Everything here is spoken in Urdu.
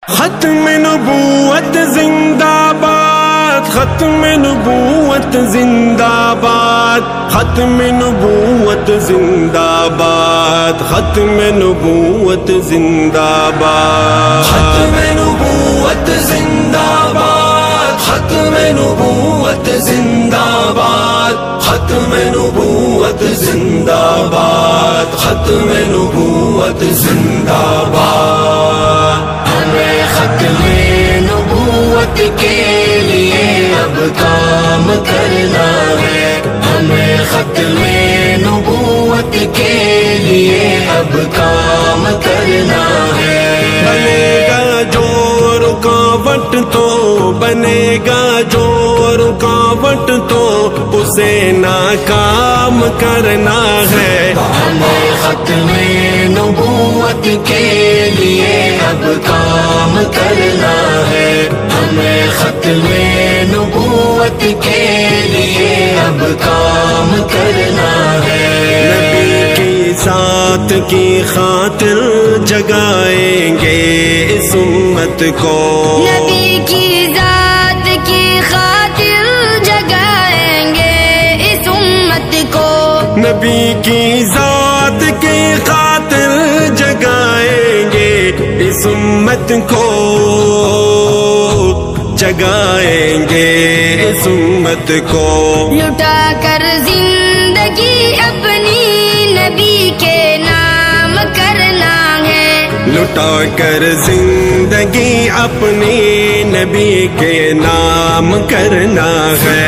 ختم نبوت زندہ باد، ختم نبوت زندہ باد، ختم نبوت زندہ باد، ختم نبوت زندہ باد، ختم نبوت زندہ باد، ختم نبوت زندہ باد، ختم نبوت زندہ باد، ختم نبوت زندہ باد۔ ہمیں ختم نبوت کے لیے اب کام کرنا ہے، ہمیں ختم نبوت کے لیے اب کام کرنا ہے۔ بنے گا جو رکاوٹ تو بنے گا جو رکاوٹ تو اسے ناکام کرنا ہے۔ ہمیں ختم نبوت کے لیے اب کام کرنا ہے، ہمیں ختم نبوت کے لیے اب کام کرنا ہے۔ نبی کی ذات کی خاطر جگائیں گے اس امت کو، نبی کی ذات کی خاطر جگائیں گے اس امت کو، نبی کی ذات کی خاطر جگائیں گے اس امت کو، جگائیں گے اس امت کو۔ لٹا کر زندگی اپنی نبی کے نام کرنا ہے، لٹا کر زندگی اپنی نبی کے نام کرنا ہے۔